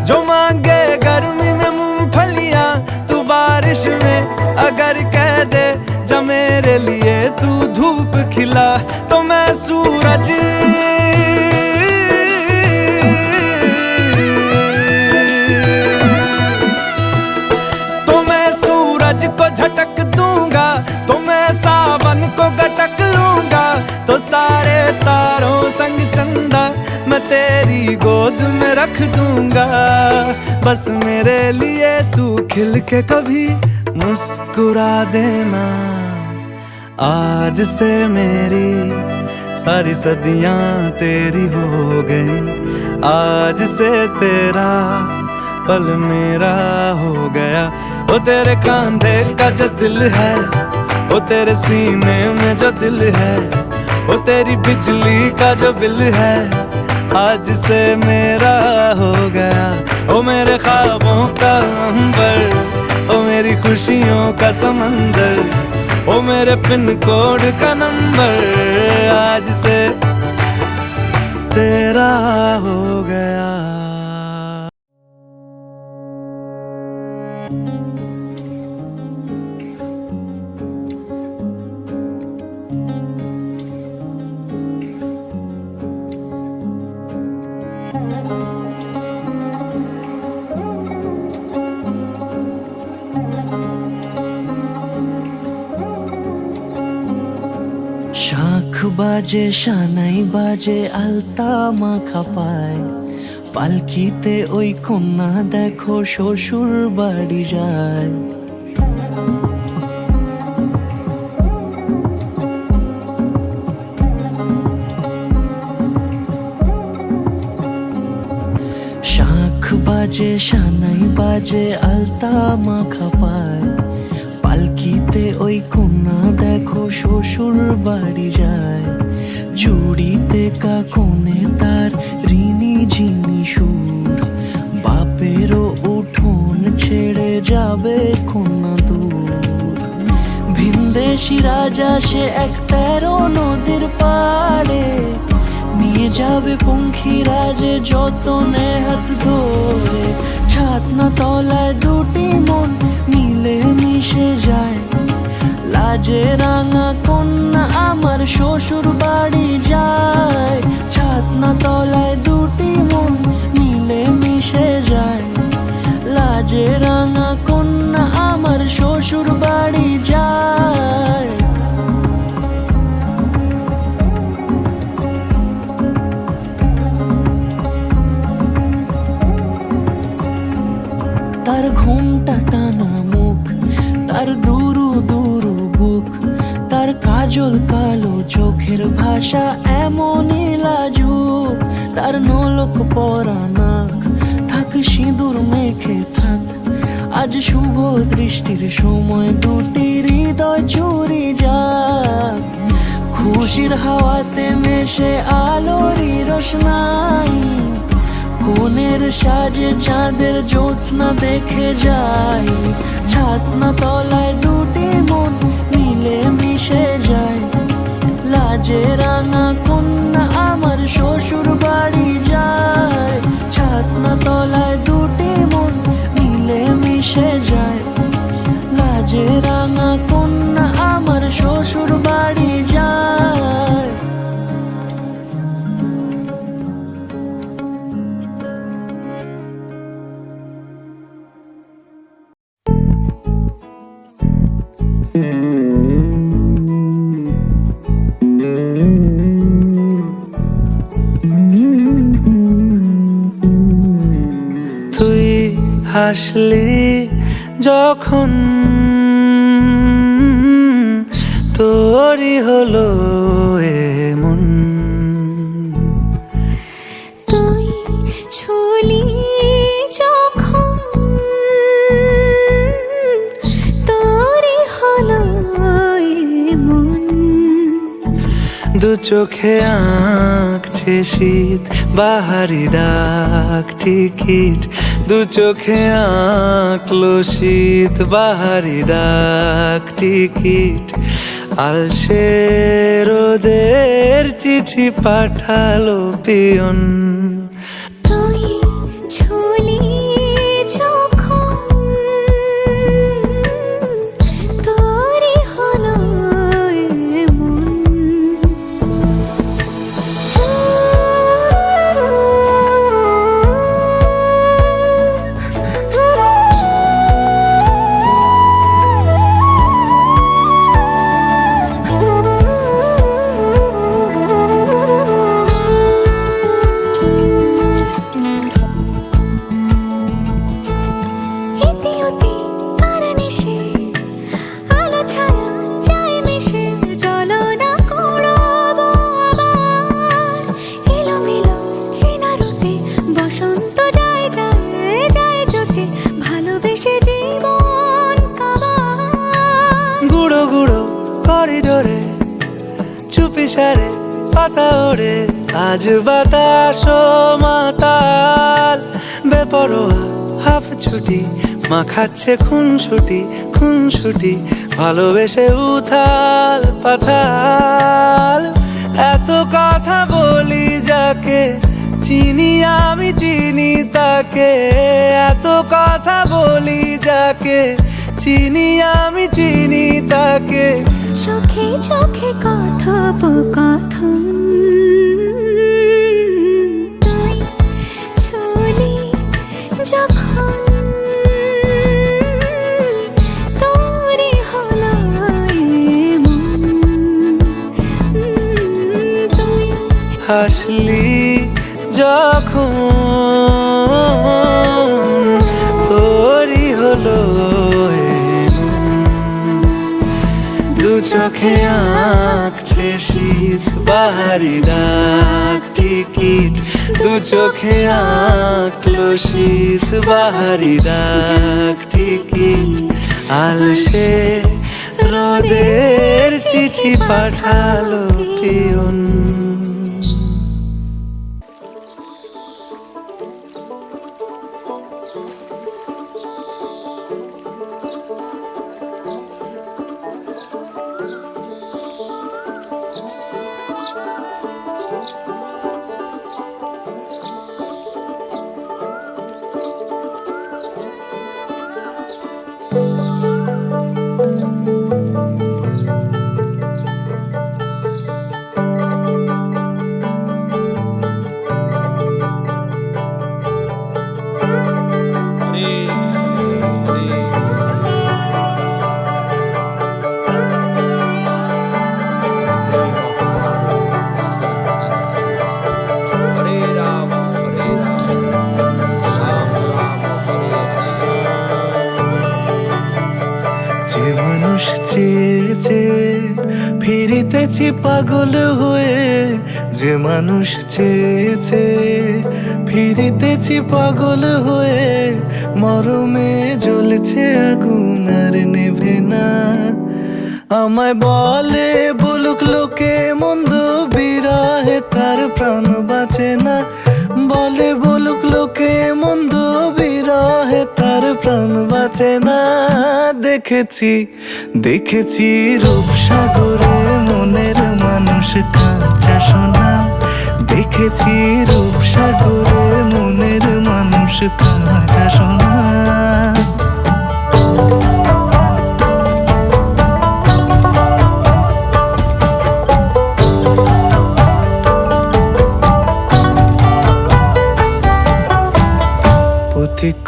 Speaker 8: जो मांगे गर्मी में मूंगफलियां, तू बारिश में अगर कह दे जा मेरे लिए तू धूप खिला, तो मैं सूरज को झटक दूंगा, तो मैं सावन को गटक लूंगा। तो सारे तारों संग चंदा मैं तेरी गोद में रख दूंगा। बस मेरे लिए तू खिल के कभी मुस्कुरा देना। आज से मेरी सारी सदियां तेरी हो गई, आज से तेरा पल मेरा हो गया। वो तेरे कांधे का जो दिल है, वो तेरे सीने में जो दिल है, वो तेरी बिजली का जो बिल है, आज से मेरा हो गया। ओ मेरे ख्वाबों का अंबर, ओ मेरी खुशियों का समंदर, ओ मेरे पिन कोड का नंबर, आज से तेरा हो गया।
Speaker 9: শাঁখ বাজে সানাই বাজে আলতা মাখা পায়, পালকিতে ওই কন্যা দেখো শ্বশুর বাড়ি যায়। শাঁখ বাজে সানাই বাজে আলতা মাখা পায়, পালকিতে ওই কন্যা দেখো শ্বশুর বাড়ি যায়। চুড়িতে কাকনে তার ঋণী ঝিনি সুর, বাপেরও উঠোন ছেড়ে যাবে কন্যা দূর। ভিনদেশি রাজা সে এক 13 নদীর পাড়ে, নিয়ে যাবে পঙ্খিরাজে যতনে হাত ধরে। ছাতনা তলায় দুটি মন মিলে মিশে যায়, লাজে রাঙা কন্যা আমার শ্বশুর বাড়ি যায়। ছাতনা তলায় দুটি মন মিলে মিশে যায়, লাজে রাঙা কন্যা আমার শ্বশুর বাড়ি যায়। তার ঘুমটা টানা মুখ, তার দুরু দুরু বুক, তার কাজল কালো চোখের ভাষা এমনই লাজুক। তার নোলক পরা নাক, থাক সিঁদুর মেখে থাক, আজ শুভ দৃষ্টির সময় দুটি হৃদয় চুরি যাক। খুশির হাওয়াতে মেশে আলোরই রোশনাই, কোণের সাজে চাঁদের জ্যোৎস্না দেখে যাই। ছাতনা তলায় দুটি মন মিলে মিশে যায়, লাজে রাঙা কন্যা আমার শ্বশুর বাড়ি যায়। ছাতনা তলায় দুটি মন মিলে মিশে যায়, লাজে রাঙা কন্যা আমার শ্বশুর বাড়ি যায়।
Speaker 8: তুই হাসলি যখন তোরই হলো এমন,
Speaker 1: তুই ছুলি যখন তোরই হলো এমন।
Speaker 8: দু চোখে আঁকছে শীত বাহারি ডাক টিকিট, দু চোখে আঁকলো শীত বাহারি ডাক টিকিট। আলসে রোদের চিঠি পাঠালো পিয়ন,
Speaker 1: তুই ছুলি যখন তোরই হলো এমন।
Speaker 8: ইশারে পাতা ওড়ে আজ বাতাস মাতাল বেপরোয়া হাফ ছুটি মাখাচ্ছে খুনসুটি ভালোবেসে উথাল পাথাল এত কথা বলি যাকে চিনি আমি চিনি তাকে এত কথা বলি যাকে চিনি আমি চিনি তাকে
Speaker 1: চোখে চোখে কথোপকথন তুই চলি যখন তোরই হলো এমন। তুই
Speaker 8: হাসলি যখন তোরই হলো দু চোখে আঁকছে শীত বাহারি ডাক টিকিট দু চোখে আঁকলো শীত বাহারি ডাক টিকিট আলসে রোদের চিঠি পাঠালো পিয়ন। যে মানুষ চেয়েছে ফিরিতেছি পাগল হয়ে যে মানুষ চেয়েছে ফিরিতেছি পাগল হয়ে মরমে জ্বলছে আগুন আর নেভে না আমায় বলে বলুক লোকে মন্দ বিরহে তার প্রাণ বাঁচে না বলে বলুক লোকে মন্দ বিরহে তার প্রাণ বাঁচে না দেখেছি রূপসাগরে মনের মানুষ কাঁচা সোনা দেখেছি রূপসাগরে মনের মানুষ কাঁচা সোনা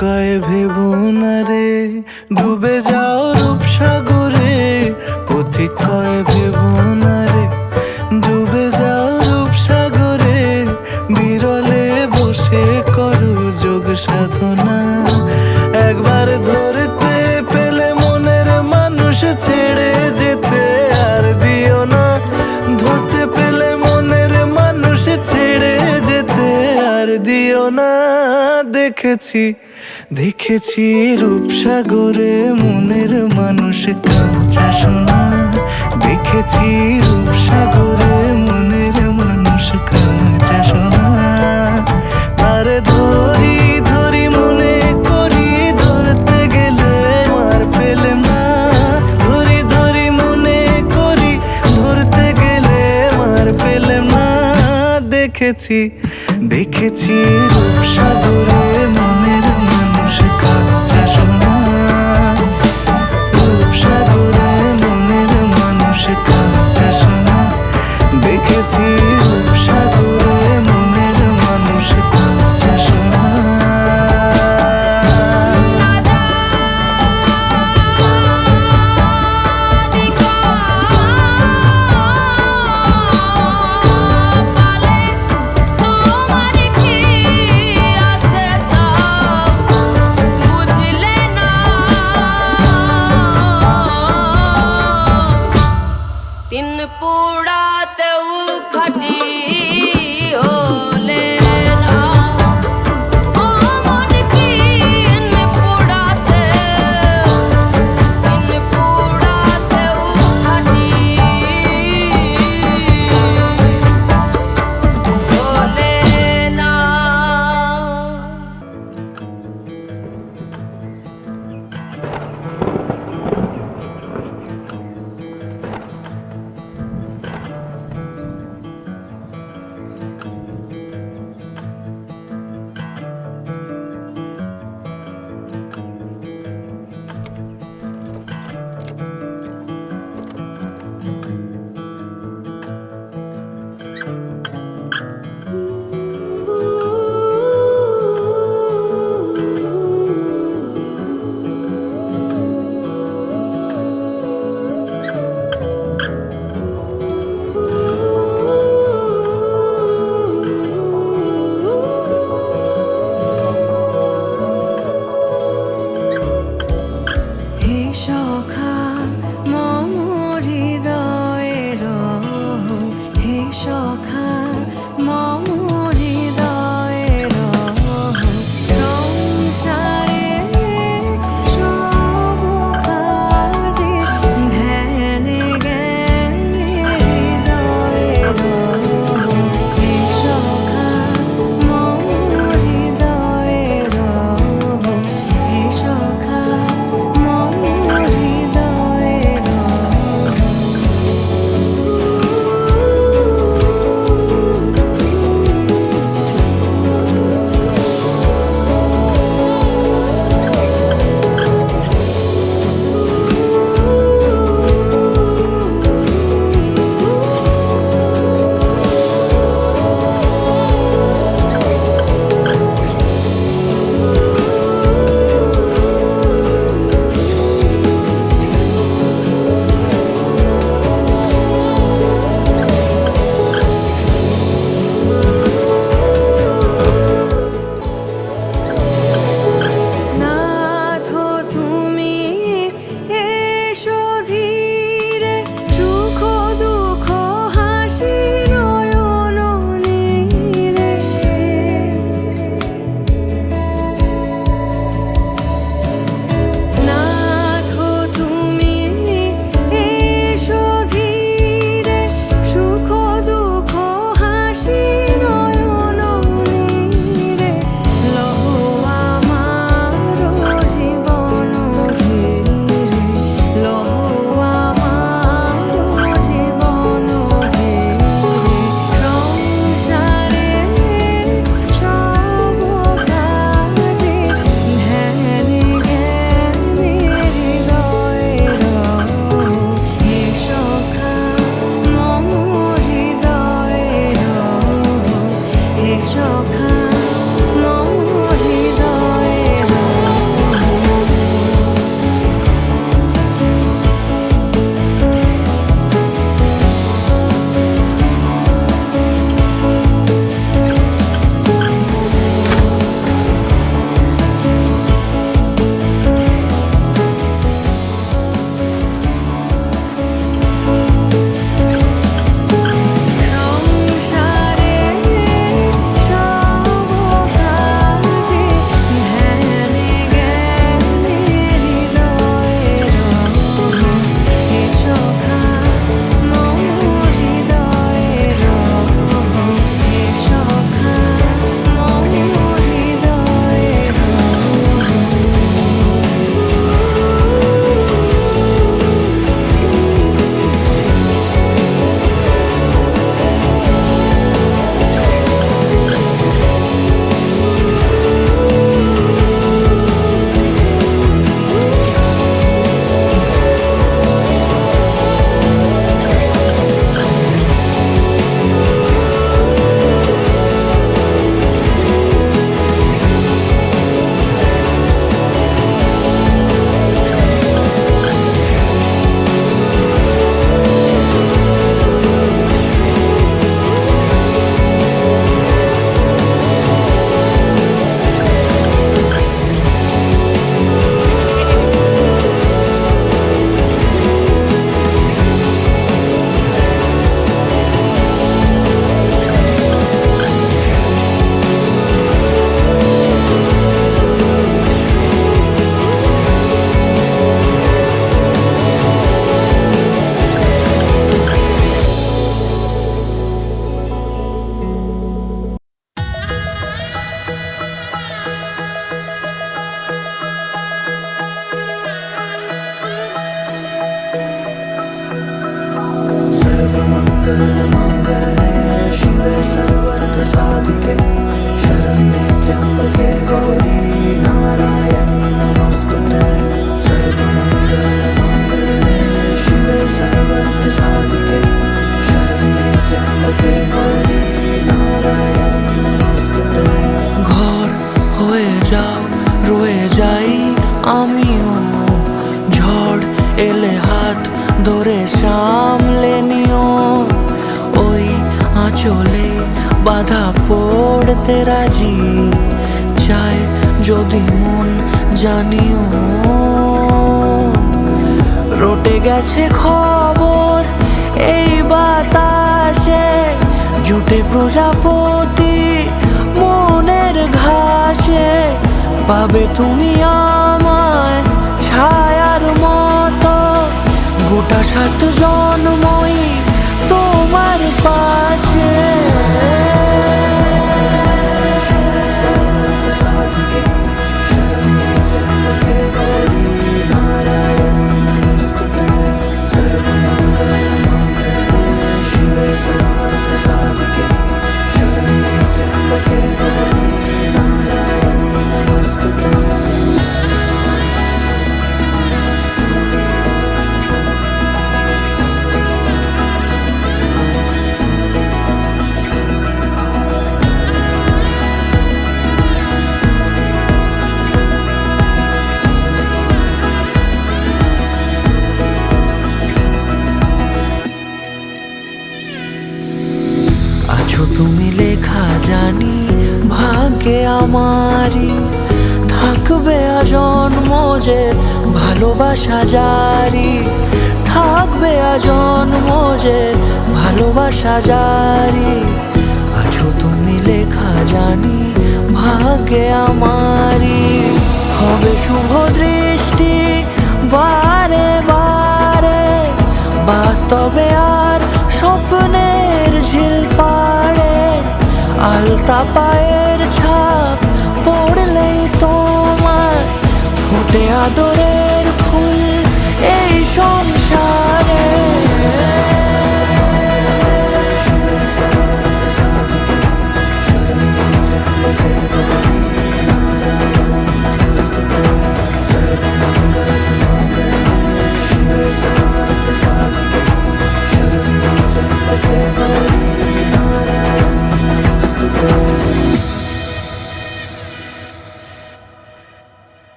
Speaker 8: কয় ভেবো না রে ডুবে যাও রূপসাগরে পথিক কয় ভেবো না রে ডুবে যাও রূপসাগরে বিরলে বসে করো যোগ সাধনা একবার ধরতে পেলে মনের মানুষ ছেড়ে যেতে আর দিও না ধরতে পেলে মনের মানুষ ছেড়ে যেতে আর দিও না দেখেছি রূপসাগরে মনের মানুষ কাঁচা সোনা দেখেছি রূপসাগরে মনের মানুষ কাঁচা সোনা আর ধরি ধরি মনে করি ধরতে গেলে আর পেলে না ধরি ধরি মনে করি ধরতে গেলে আর পেলে না দেখেছি রূপসাগরে মনের মানুষ কাঁচা সোনা রূপসাগরে মনের মানুষ কাঁচা সোনা দেখেছি রূপসাগরে মনের মানুষ কাঁচা সোনা
Speaker 1: তোমার কি আছে সখা মম হৃদয়ের সংসারে সব কাজে ধ্যানে জ্ঞানে হৃদয়ের হে সখা মম হৃদয়ের হে সখা মম হৃদয়ের নাথ তুমি এসো ধীরে সুখ দুঃখ হাসি নয়ন নীরে নাথ তুমি এসো ধীরে সুখ দুঃখ হাসি নয়ন নীরে লহ আমার জীবন ঘিরে লহ আমার জীবন ঘিরে সংসারে সব কাজে ধ্যানে জ্ঞানে হৃদয়ের হে সখা মম হৃদয়ের হে সখা মম হৃদয়ের সংসারে সব কাজে ধ্যানে জ্ঞানে হৃদয়ের হে সখা মম হৃদয়ের হে সখা মম হৃদয়ের
Speaker 9: ঘর হয়ে যাও রয়ে যাই আমিও ঝড় এলে হাত ধরে সামলে নিও ওই আঁচলে বাধা পড়তে রাজি চায় যদি মন জানিও রটে গেছে খবর এই বাতাসে ফোটে প্রজাপতি মনের ঘাসে, পাবে তুমি আমায় ছায়ার মতো, গোটা 7 জন্মই তোমার পাশে। আছো তুমি লেখা জানি ভাগ্যে আমারই, থাকবে আজন্ম যে ভালোবাসা জারি, থাকবে আজন্ম যে ভালোবাসা জারি। আছো তুমি লেখা জানি ভাগ্যে আমারই, হবে শুভ দৃষ্টি বারে বারে, বাস্তবে আর স্বপ্নের ঝিল পাড়ে, আলতা পায়ের ছাপ পড়লেই তোমার ফোটে আদরের ফুল এই সংসারে।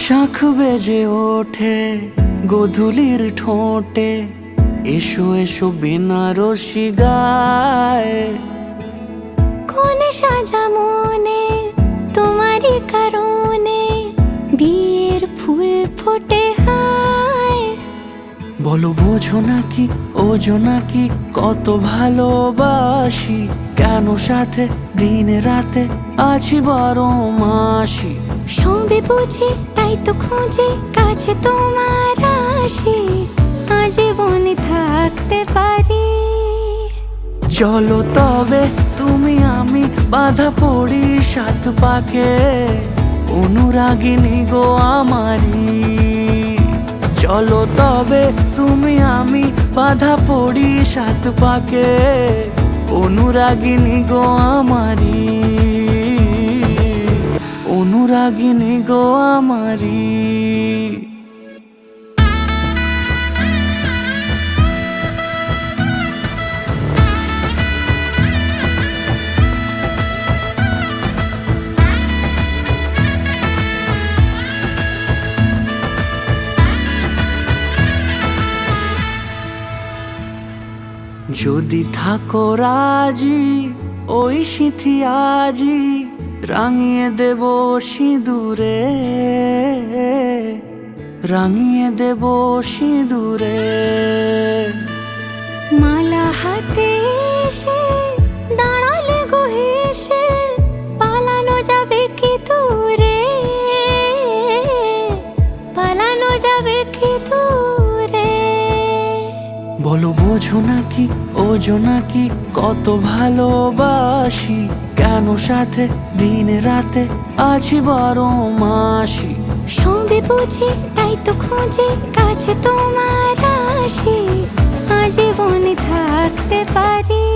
Speaker 9: শাঁখ বেজে ওঠে গোধূলির ঠোঁটে, এসো এসো বেনারসি গায়,
Speaker 1: কোন সাজা মনে তোমারই কারণে বিয়ের ফুল ফোটে হায়।
Speaker 9: বলো বোঝো নাকি ওজো নাকি কত ভালোবাসি, কেন সাথে দিন রাতে আছি 12 মাসি।
Speaker 1: সবে বুঝি তাই তো খুঁজে কাছে তোমার আসি, আজীবন থাকতে পারি।
Speaker 9: চলো তবে তুমি আমি বাঁধা পড়ি 7 পাকে, অনুরাগিনী গো আমারি। চলো তবে তুমি আমি বাঁধা পড়ি 7 পাকে, অনুরাগিনী গো আমারি, অনুরাগিনী গো আমারি। যদি থাকো রাজি ওই সিঁথি আজি রাঙিয়ে দেব সিঁদুরে, রাঙিয়ে দেব সিঁদুরে।
Speaker 1: মালা হাতে এসে দাঁড়ালে গো হেসে, পালানো যাবে কি দূরে, পালানো যাবে কি দূরে।
Speaker 9: বলো বোঝো নাকি ওজো নাকি কত ভালোবাসি, কেন সাথে দিন রাতে আছি 12 মাসি।
Speaker 1: সবে বুঝি তাই তো খুঁজে কাছে তোমার আসি, আজীবন থাকতে পারি।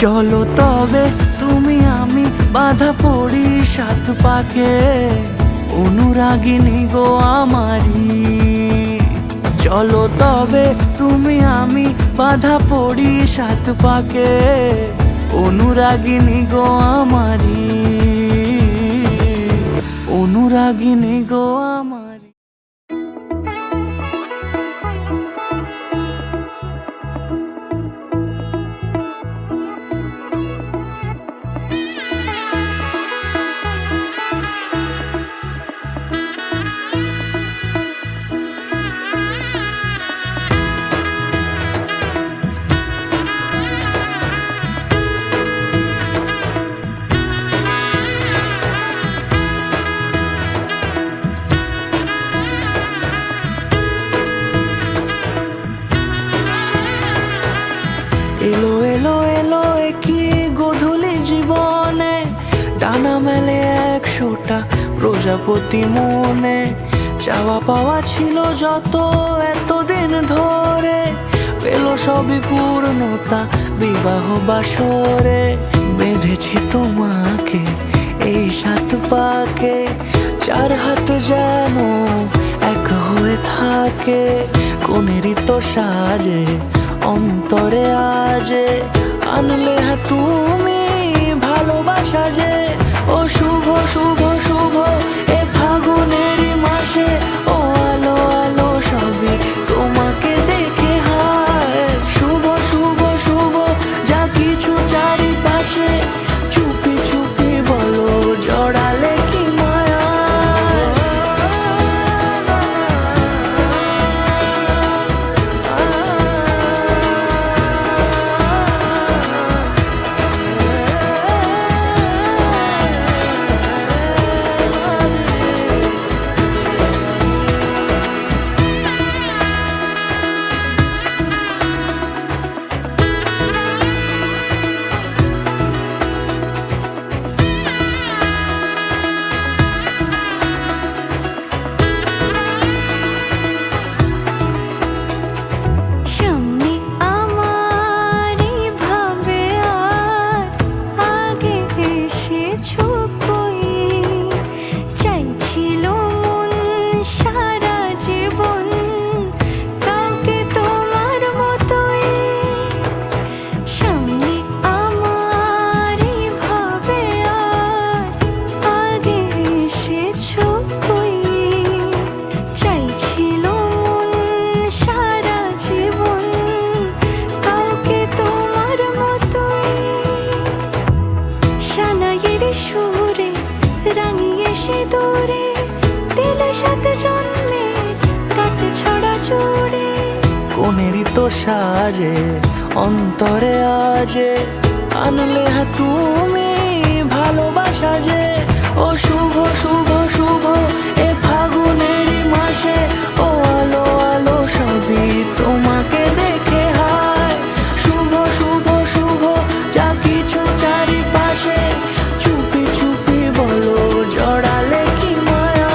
Speaker 9: চলো তবে তুমি আমি বাঁধা পড়ি 7 পাকে, অনুরাগিনী গো আমারি। চলো তবে তুমি আমি বাঁধা পড়ি 7 পাকে, অনুরাগিনী গো আমারি, অনুরাগিনী গো আমারি। এলো এলো এলো কি গোধূলি জীবনে, ডানা মেলে 100টা প্রজাপতি মনে। চাওয়া পাওয়া ছিল যত এতদিন ধরে, পেলো সবই পূর্ণতা বিবাহ বাসরে। বেঁধেছি তোমাকে এই 7 পাকে, 4 হাত যেন এক হয়ে থাকে। কোনেরই তো সাজে অন্তরে আজে, আনলে হ্যাঁ তুমি ভালোবাসা যে। ও শুভ শুভ শুভ এ ফাগুনেরই মাসে, ও আলো আলো সবই তোমাকে দেখে হায়। শুভ শুভ শুভ যা কিছু চারিপাশে, চুপি চুপি বলো জড়ালে কি মায়া।
Speaker 1: সামনে আমারই ভাবে আর আগে এসেছো কই, চাইছিল মন সারা জীবন কাউকে তোমার মতোই। সামনে আমারই ভাবে আর আগে এসেছো কই, চাইছিল মন সারা জীবন কাউকে তোমার মতোই। সানাইয়ের সুরে রাঙিয়ে সে দূরে, দিলে 7 জন্মের কাট ছড়া জুড়ে।
Speaker 9: কোনেরই তো সাজে অন্তরে আজে, আনলে হ্যাঁ তুমি ভালোবাসা যে। ও শুভ শুভ শুভ এ ফাগুনেরই মাসে, ও আলো আলো সবই তোমাকে দেখে হায়। শুভ শুভ শুভ যা কিছু চারিপাশে, চুপি চুপি বলো জড়ালে কি মায়া।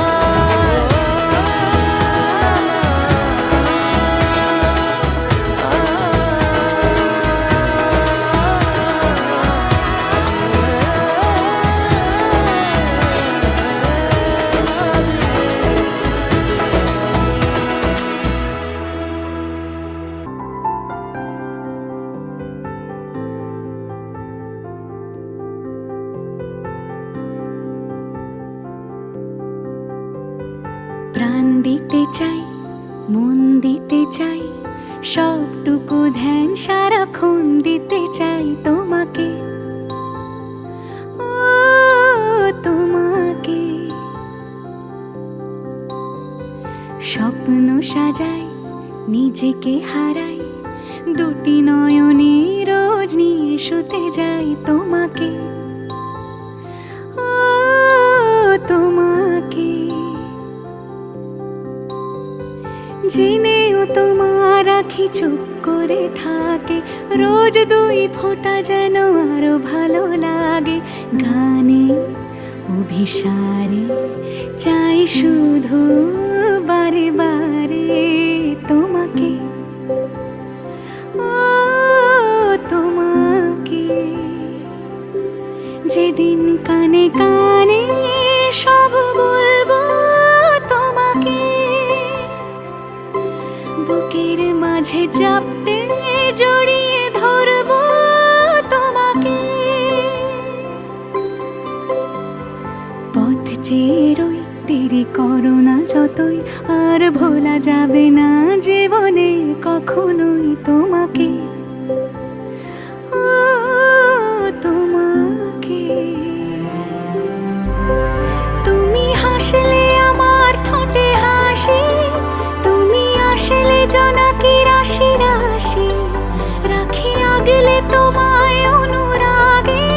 Speaker 1: প্রাণ দিতে চাই, মন দিতে চাই, সবটুকু ধ্যান সারাক্ষণ দিতে চাই তোমাকে। ও তোমাকে স্বপ্ন সাজাই, নিজেকে হারাই, 2টি নয়নে রোজ নিয়ে শুতে যাই তোমাকে। ও তোমাকে জেনেও তোমার আখি চুপ করে থাকে, রোজ 2 ফোঁটা যেন আরো ভালো লাগে। গানে অভিসারে চাই শুধু বারে বারে তোমাকে। ও তোমাকে যেদিন কানে কানে সব বলবো তোমাকে, বুকের মাঝে চাপতে জড়িয়ে ধরবো তোমাকে। পথ চেয়ে রই, দেরি করো না যতই, আর ভোলা যাবে না জীবনে কখনোই তোমাকে। ও তোমাকে তুমি হাসলে আমার ঠোঁটে হাসি, তুমি আসলে জোনাকি রাশি রাশি, রাখি আগলে তোমায় অনুরাগে,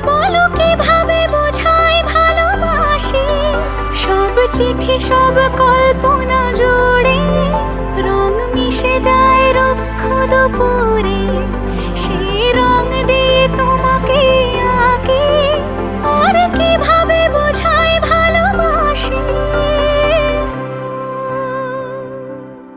Speaker 1: বলো কিভাবে বোঝাই ভালোবাসি। সব চিঠি সব কল্পনা জুড়ে রং মিশে যায় রুক্ষ দুপুরে।